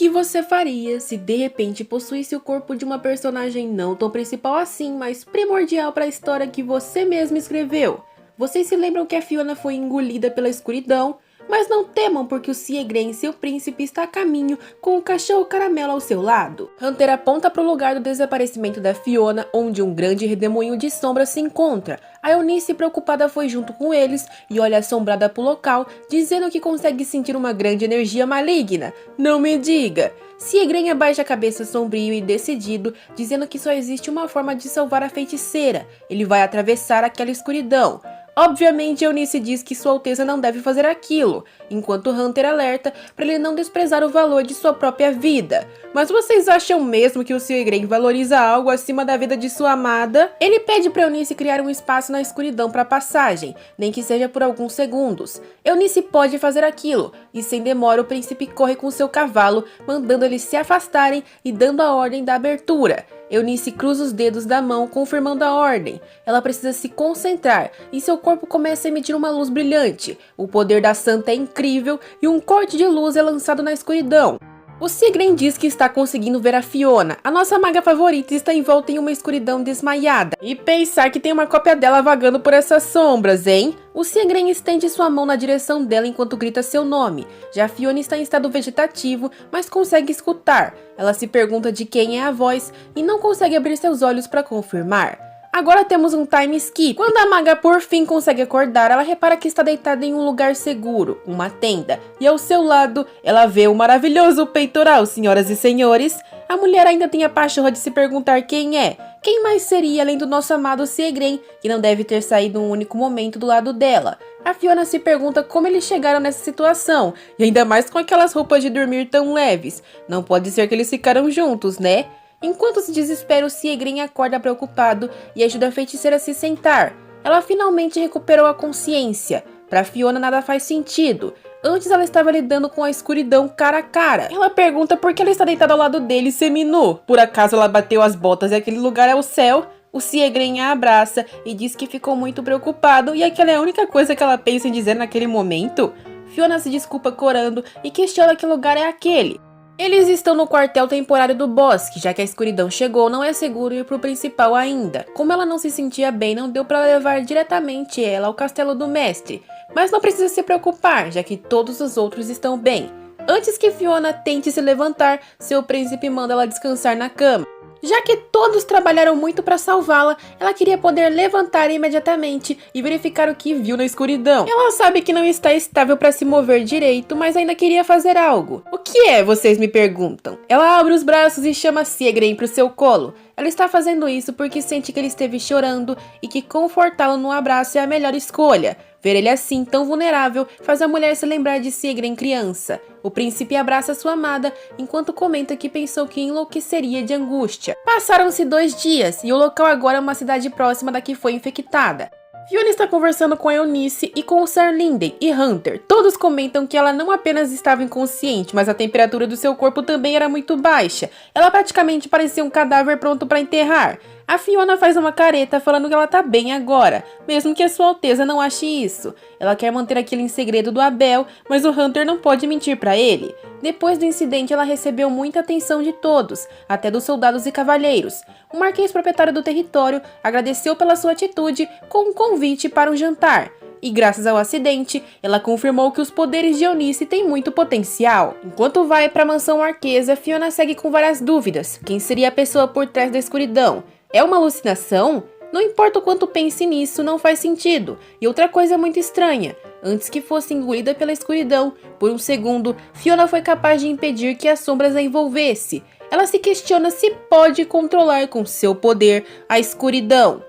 que você faria se de repente possuísse o corpo de uma personagem não tão principal assim, mas primordial para a história que você mesmo escreveu? Vocês se lembram que a Fiona foi engolida pela escuridão? Mas não temam, porque o Siegren, seu príncipe, está a caminho com o cachorro caramelo ao seu lado. Hunter aponta para o lugar do desaparecimento da Fiona, onde um grande redemoinho de sombras se encontra. A Eunice, preocupada, foi junto com eles e olha assombrada pro local, dizendo que consegue sentir uma grande energia maligna. Não me diga! Siegren abaixa a cabeça sombrio e decidido, dizendo que só existe uma forma de salvar a feiticeira. Ele vai atravessar aquela escuridão. Obviamente, Eunice diz que Sua Alteza não deve fazer aquilo, enquanto Hunter alerta para ele não desprezar o valor de sua própria vida. Mas vocês acham mesmo que o Siegren valoriza algo acima da vida de sua amada? Ele pede para Eunice criar um espaço na escuridão para passagem, nem que seja por alguns segundos. Eunice pode fazer aquilo, e sem demora o príncipe corre com seu cavalo, mandando eles se afastarem e dando a ordem da abertura. Eunice cruza os dedos da mão, confirmando a ordem. Ela precisa se concentrar e seu corpo começa a emitir uma luz brilhante. O poder da santa é incrível e um corte de luz é lançado na escuridão. O Siegren diz que está conseguindo ver a Fiona, a nossa maga favorita, está envolta em uma escuridão desmaiada. E pensar que tem uma cópia dela vagando por essas sombras, hein? O Siegren estende sua mão na direção dela enquanto grita seu nome. Já Fiona está em estado vegetativo, mas consegue escutar. Ela se pergunta de quem é a voz e não consegue abrir seus olhos para confirmar. Agora temos um time skip. Quando a maga por fim consegue acordar, ela repara que está deitada em um lugar seguro, uma tenda. E ao seu lado, ela vê o maravilhoso peitoral, senhoras e senhores. A mulher ainda tem a pachorra de se perguntar quem é. Quem mais seria além do nosso amado Siegren, que não deve ter saído um único momento do lado dela? A Fiona se pergunta como eles chegaram nessa situação, e ainda mais com aquelas roupas de dormir tão leves. Não pode ser que eles ficaram juntos, né? Enquanto se desespera, o Siegren acorda preocupado e ajuda a feiticeira a se sentar. Ela finalmente recuperou a consciência. Para Fiona nada faz sentido. Antes ela estava lidando com a escuridão cara a cara. Ela pergunta por que ela está deitada ao lado dele semi-nu. Por acaso ela bateu as botas e aquele lugar é o céu? O Siegren a abraça e diz que ficou muito preocupado e aquela é a única coisa que ela pensa em dizer naquele momento. Fiona se desculpa corando e questiona que lugar é aquele. Eles estão no quartel temporário do bosque, já que a escuridão chegou, não é seguro ir pro principal ainda. Como ela não se sentia bem, não deu para levar diretamente ela ao castelo do mestre. Mas não precisa se preocupar, já que todos os outros estão bem. Antes que Fiona tente se levantar, seu príncipe manda ela descansar na cama. Já que todos trabalharam muito para salvá-la, ela queria poder levantar imediatamente e verificar o que viu na escuridão. Ela sabe que não está estável para se mover direito, mas ainda queria fazer algo. O que é, vocês me perguntam? Ela abre os braços e chama Siegren para o seu colo. Ela está fazendo isso porque sente que ele esteve chorando e que confortá-lo no abraço é a melhor escolha. Ver ele assim, tão vulnerável, faz a mulher se lembrar de Siegren criança. O príncipe abraça sua amada, enquanto comenta que pensou que enlouqueceria de angústia. Passaram-se 2 dias, e o local agora é uma cidade próxima da que foi infectada. Fiona está conversando com a Eunice e com o Sir Linden e Hunter. Todos comentam que ela não apenas estava inconsciente, mas a temperatura do seu corpo também era muito baixa. Ela praticamente parecia um cadáver pronto para enterrar. A Fiona faz uma careta falando que ela tá bem agora, mesmo que a Sua Alteza não ache isso. Ela quer manter aquilo em segredo do Abel, mas o Hunter não pode mentir pra ele. Depois do incidente, ela recebeu muita atenção de todos, até dos soldados e cavalheiros. O marquês proprietário do território agradeceu pela sua atitude com um convite para um jantar. E graças ao acidente, ela confirmou que os poderes de Eunice têm muito potencial. Enquanto vai para a mansão marquesa, Fiona segue com várias dúvidas. Quem seria a pessoa por trás da escuridão? É uma alucinação? Não importa o quanto pense nisso, não faz sentido. E outra coisa muito estranha. Antes que fosse engolida pela escuridão, por um segundo, Fiona foi capaz de impedir que as sombras a envolvesse. Ela se questiona se pode controlar com seu poder a escuridão.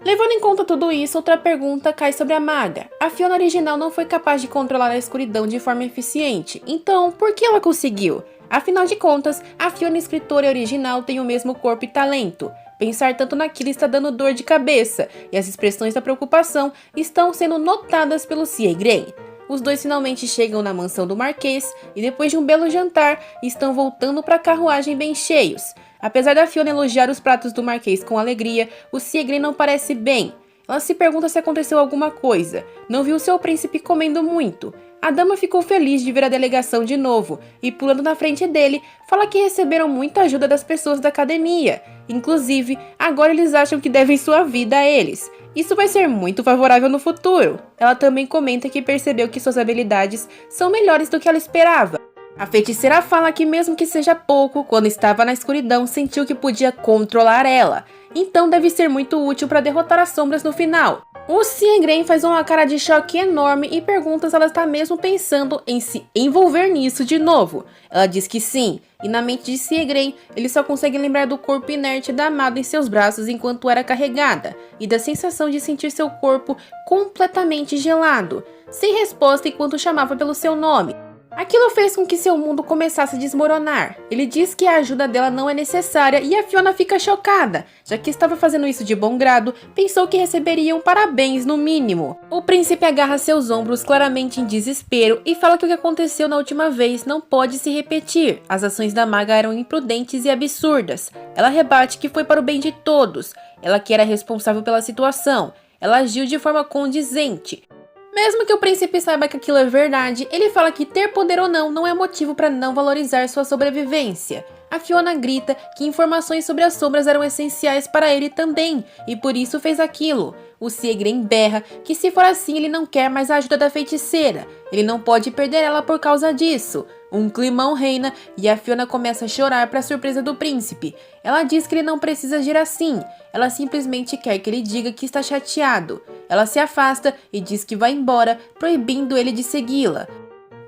Levando em conta tudo isso, outra pergunta cai sobre a maga. A Fiona original não foi capaz de controlar a escuridão de forma eficiente, então por que ela conseguiu? Afinal de contas, a Fiona escritora original tem o mesmo corpo e talento. Pensar tanto naquilo está dando dor de cabeça, e as expressões da preocupação estão sendo notadas pelo Siegren. Os dois finalmente chegam na mansão do Marquês, e depois de um belo jantar, estão voltando para a carruagem bem cheios. Apesar da Fiona elogiar os pratos do Marquês com alegria, o Siegren não parece bem. Ela se pergunta se aconteceu alguma coisa. Não viu seu príncipe comendo muito. A dama ficou feliz de ver a delegação de novo e, pulando na frente dele, fala que receberam muita ajuda das pessoas da academia. Inclusive, agora eles acham que devem sua vida a eles. Isso vai ser muito favorável no futuro. Ela também comenta que percebeu que suas habilidades são melhores do que ela esperava. A feiticeira fala que, mesmo que seja pouco, quando estava na escuridão sentiu que podia controlar ela. Então deve ser muito útil para derrotar as sombras no final. O Siegren faz uma cara de choque enorme e pergunta se ela está mesmo pensando em se envolver nisso de novo. Ela diz que sim, e na mente de Siegren, ele só consegue lembrar do corpo inerte da amada em seus braços enquanto era carregada, e da sensação de sentir seu corpo completamente gelado, sem resposta enquanto chamava pelo seu nome. Aquilo fez com que seu mundo começasse a desmoronar. Ele diz que a ajuda dela não é necessária e a Fiona fica chocada. Já que estava fazendo isso de bom grado, pensou que receberia um parabéns no mínimo. O príncipe agarra seus ombros claramente em desespero e fala que o que aconteceu na última vez não pode se repetir. As ações da maga eram imprudentes e absurdas. Ela rebate que foi para o bem de todos. Ela que era responsável pela situação. Ela agiu de forma condizente. Mesmo que o príncipe saiba que aquilo é verdade, ele fala que ter poder ou não é motivo para não valorizar sua sobrevivência. A Fiona grita que informações sobre as sombras eram essenciais para ele também, e por isso fez aquilo. O Siegren berra que se for assim ele não quer mais a ajuda da feiticeira. Ele não pode perder ela por causa disso. Um climão reina e a Fiona começa a chorar para surpresa do príncipe. Ela diz que ele não precisa agir assim. Ela simplesmente quer que ele diga que está chateado. Ela se afasta e diz que vai embora, proibindo ele de segui-la.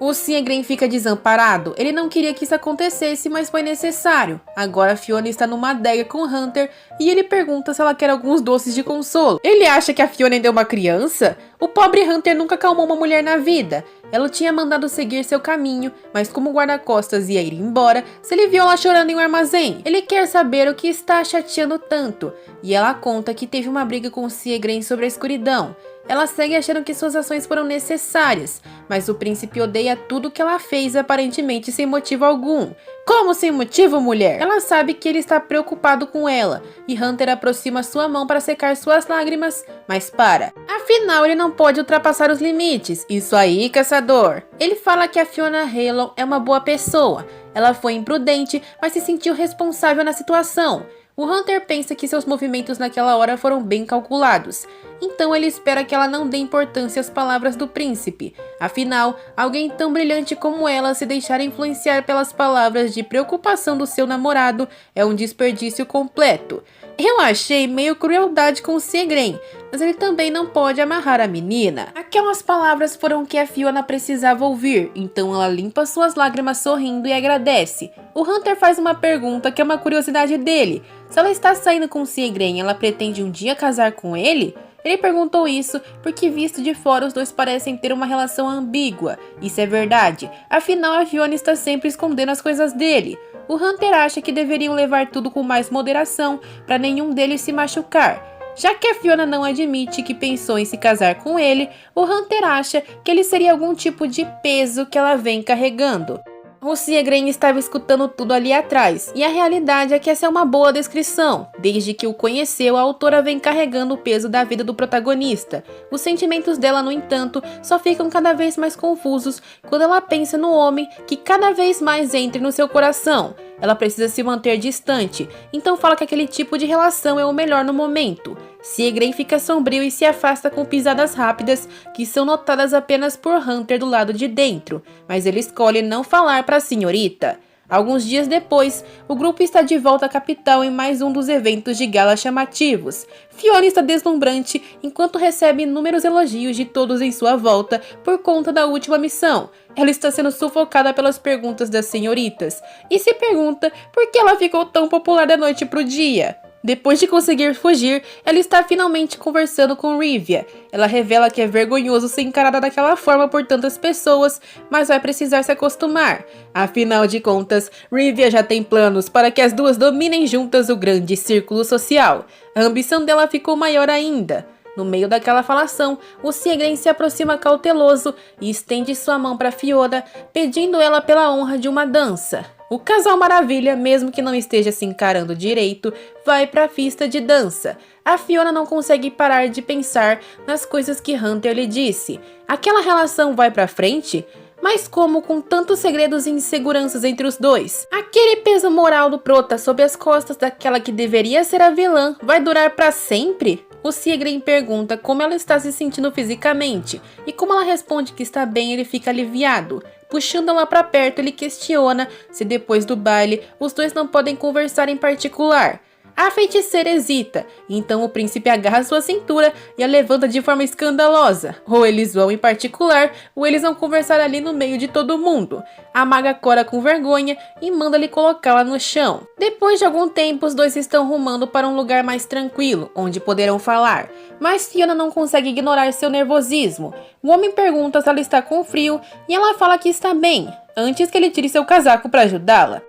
O Siegren fica desamparado. Ele não queria que isso acontecesse, mas foi necessário. Agora Fiona está numa adega com Hunter e ele pergunta se ela quer alguns doces de consolo. Ele acha que a Fiona ainda é uma criança? O pobre Hunter nunca acalmou uma mulher na vida. Ela tinha mandado seguir seu caminho, mas como o guarda-costas ia ir embora, se ele viu ela chorando em um armazém. Ele quer saber o que está chateando tanto, e ela conta que teve uma briga com o Siegren sobre a escuridão. Ela segue achando que suas ações foram necessárias, mas o príncipe odeia tudo que ela fez aparentemente sem motivo algum. Como sem motivo, mulher? Ela sabe que ele está preocupado com ela, e Hunter aproxima sua mão para secar suas lágrimas, mas para. Afinal, ele não pode ultrapassar os limites. Isso aí, caçador. Ele fala que a Fiona Halon é uma boa pessoa. Ela foi imprudente, mas se sentiu responsável na situação. O Hunter pensa que seus movimentos naquela hora foram bem calculados. Então ele espera que ela não dê importância às palavras do príncipe. Afinal, alguém tão brilhante como ela se deixar influenciar pelas palavras de preocupação do seu namorado é um desperdício completo. Eu achei meio crueldade com o Siegren, mas ele também não pode amarrar a menina. Aquelas palavras foram o que a Fiona precisava ouvir, então ela limpa suas lágrimas sorrindo e agradece. O Hunter faz uma pergunta que é uma curiosidade dele. Se ela está saindo com o Siegren, ela pretende um dia casar com ele? Ele perguntou isso porque, visto de fora, os dois parecem ter uma relação ambígua. Isso é verdade, afinal a Fiona está sempre escondendo as coisas dele. O Hunter acha que deveriam levar tudo com mais moderação para nenhum deles se machucar. Já que a Fiona não admite que pensou em se casar com ele, o Hunter acha que ele seria algum tipo de peso que ela vem carregando. O Siegren estava escutando tudo ali atrás, e a realidade é que essa é uma boa descrição. Desde que o conheceu, a autora vem carregando o peso da vida do protagonista. Os sentimentos dela, no entanto, só ficam cada vez mais confusos quando ela pensa no homem que cada vez mais entra no seu coração. Ela precisa se manter distante, então fala que aquele tipo de relação é o melhor no momento. Siegren fica sombrio e se afasta com pisadas rápidas que são notadas apenas por Hunter do lado de dentro, mas ele escolhe não falar para a senhorita. Alguns dias depois, o grupo está de volta à capital em mais um dos eventos de gala chamativos. Fiona está deslumbrante enquanto recebe inúmeros elogios de todos em sua volta por conta da última missão. Ela está sendo sufocada pelas perguntas das senhoritas e se pergunta por que ela ficou tão popular da noite pro dia. Depois de conseguir fugir, ela está finalmente conversando com Rivia. Ela revela que é vergonhoso ser encarada daquela forma por tantas pessoas, mas vai precisar se acostumar. Afinal de contas, Rivia já tem planos para que as duas dominem juntas o grande círculo social. A ambição dela ficou maior ainda. No meio daquela falação, o Siegren se aproxima cauteloso e estende sua mão para Fiona, pedindo ela pela honra de uma dança. O casal maravilha, mesmo que não esteja se encarando direito, vai pra pista de dança. A Fiona não consegue parar de pensar nas coisas que Hunter lhe disse. Aquela relação vai pra frente? Mas como com tantos segredos e inseguranças entre os dois? Aquele peso moral do prota sob as costas daquela que deveria ser a vilã vai durar pra sempre? O Siegren pergunta como ela está se sentindo fisicamente, e como ela responde que está bem, ele fica aliviado. Puxando ela pra perto, ele questiona se depois do baile os dois não podem conversar em particular. A feiticeira hesita, então o príncipe agarra sua cintura e a levanta de forma escandalosa. Ou eles vão em particular, ou eles vão conversar ali no meio de todo mundo. A maga cora com vergonha e manda-lhe colocá-la no chão. Depois de algum tempo, os dois estão rumando para um lugar mais tranquilo, onde poderão falar. Mas Fiona não consegue ignorar seu nervosismo. O homem pergunta se ela está com frio e ela fala que está bem, antes que ele tire seu casaco para ajudá-la.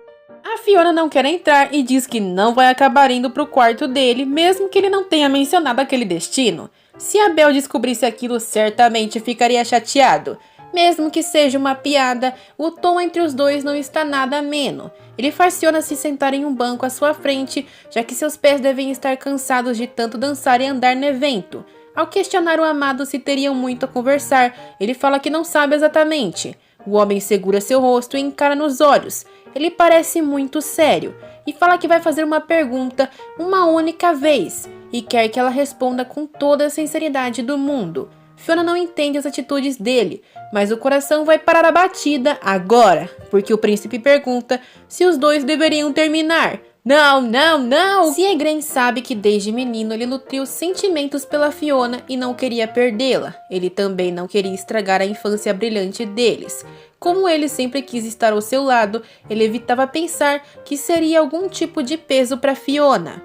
A Fiona não quer entrar e diz que não vai acabar indo pro quarto dele, mesmo que ele não tenha mencionado aquele destino. Se Abel descobrisse aquilo, certamente ficaria chateado. Mesmo que seja uma piada, o tom entre os dois não está nada ameno. Ele faz Fiona se sentar em um banco à sua frente, já que seus pés devem estar cansados de tanto dançar e andar no evento. Ao questionar o amado se teriam muito a conversar, ele fala que não sabe exatamente. O homem segura seu rosto e encara nos olhos. Ele parece muito sério e fala que vai fazer uma pergunta uma única vez e quer que ela responda com toda a sinceridade do mundo. Fiona não entende as atitudes dele, mas o coração vai parar a batida agora, porque o príncipe pergunta se os dois deveriam terminar. Não, não, não! Siegren sabe que desde menino ele nutriu sentimentos pela Fiona e não queria perdê-la. Ele também não queria estragar a infância brilhante deles. Como ele sempre quis estar ao seu lado, ele evitava pensar que seria algum tipo de peso para Fiona.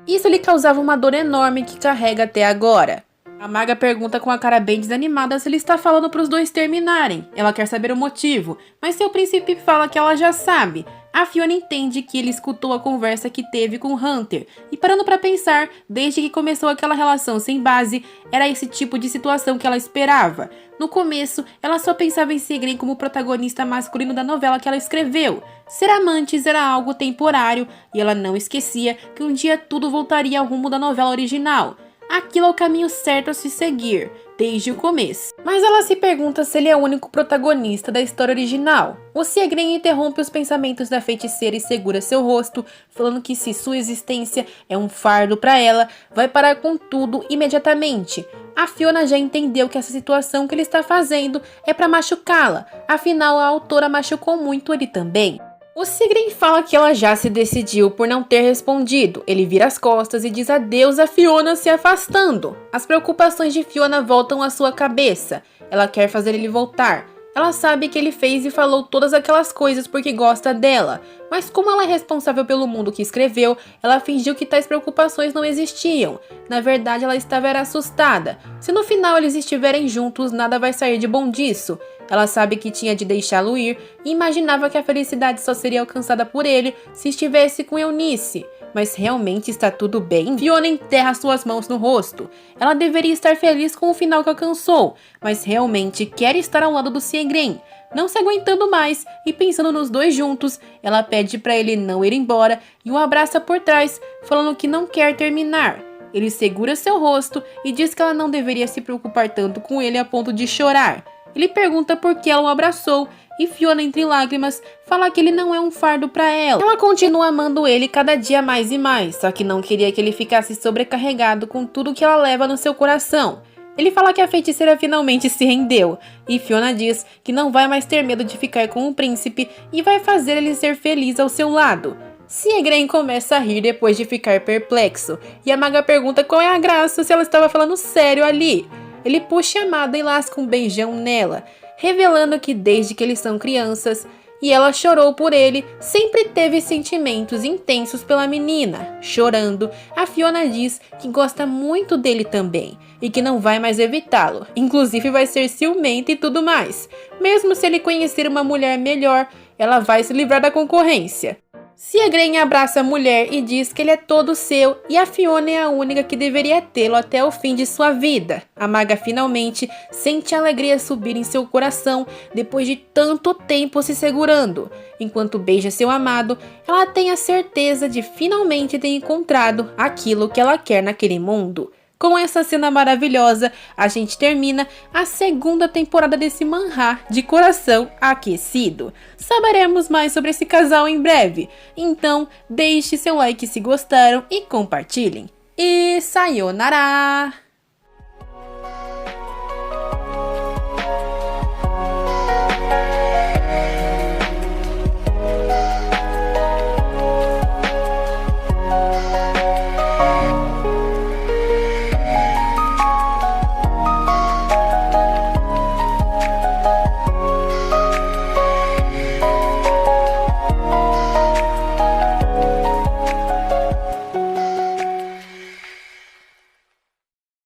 Isso lhe causava uma dor enorme que carrega até agora. A maga pergunta com a cara bem desanimada se ele está falando para os dois terminarem. Ela quer saber o motivo, mas seu príncipe fala que ela já sabe. A Fiona entende que ele escutou a conversa que teve com Hunter e, parando para pensar, desde que começou aquela relação sem base, era esse tipo de situação que ela esperava. No começo, ela só pensava em Siegren como o protagonista masculino da novela que ela escreveu. Ser amantes era algo temporário e ela não esquecia que um dia tudo voltaria ao rumo da novela original. Aquilo é o caminho certo a se seguir, desde o começo. Mas ela se pergunta se ele é o único protagonista da história original. O Siegren interrompe os pensamentos da feiticeira e segura seu rosto, falando que se sua existência é um fardo para ela, vai parar com tudo imediatamente. A Fiona já entendeu que essa situação que ele está fazendo é para machucá-la, afinal a autora machucou muito ele também. O Siegren fala que ela já se decidiu por não ter respondido. Ele vira as costas e diz adeus a Fiona, se afastando. As preocupações de Fiona voltam à sua cabeça. Ela quer fazer ele voltar. Ela sabe que ele fez e falou todas aquelas coisas porque gosta dela. Mas como ela é responsável pelo mundo que escreveu, ela fingiu que tais preocupações não existiam. Na verdade, ela estava assustada. Se no final eles estiverem juntos, nada vai sair de bom disso. Ela sabe que tinha de deixá-lo ir e imaginava que a felicidade só seria alcançada por ele se estivesse com Eunice. Mas realmente está tudo bem? Fiona enterra suas mãos no rosto. Ela deveria estar feliz com o final que alcançou, mas realmente quer estar ao lado do Siegren. Não se aguentando mais e pensando nos dois juntos, ela pede para ele não ir embora e o abraça por trás, falando que não quer terminar. Ele segura seu rosto e diz que ela não deveria se preocupar tanto com ele a ponto de chorar. Ele pergunta por que ela o abraçou e Fiona, entre lágrimas, fala que ele não é um fardo para ela. Ela continua amando ele cada dia mais e mais, só que não queria que ele ficasse sobrecarregado com tudo que ela leva no seu coração. Ele fala que a feiticeira finalmente se rendeu e Fiona diz que não vai mais ter medo de ficar com o príncipe e vai fazer ele ser feliz ao seu lado. Siegren começa a rir depois de ficar perplexo e a maga pergunta qual é a graça se ela estava falando sério ali. Ele puxa a amada e lasca um beijão nela, revelando que desde que eles são crianças e ela chorou por ele, sempre teve sentimentos intensos pela menina. Chorando, a Fiona diz que gosta muito dele também e que não vai mais evitá-lo, inclusive vai ser ciumenta e tudo mais. Mesmo se ele conhecer uma mulher melhor, ela vai se livrar da concorrência. Se a Gren abraça a mulher e diz que ele é todo seu e a Fiona é a única que deveria tê-lo até o fim de sua vida, a maga finalmente sente a alegria subir em seu coração depois de tanto tempo se segurando. Enquanto beija seu amado, ela tem a certeza de finalmente ter encontrado aquilo que ela quer naquele mundo. Com essa cena maravilhosa, a gente termina a segunda temporada desse manhwa de coração aquecido. Saberemos mais sobre esse casal em breve, então deixe seu like se gostaram e compartilhem. E sayonara!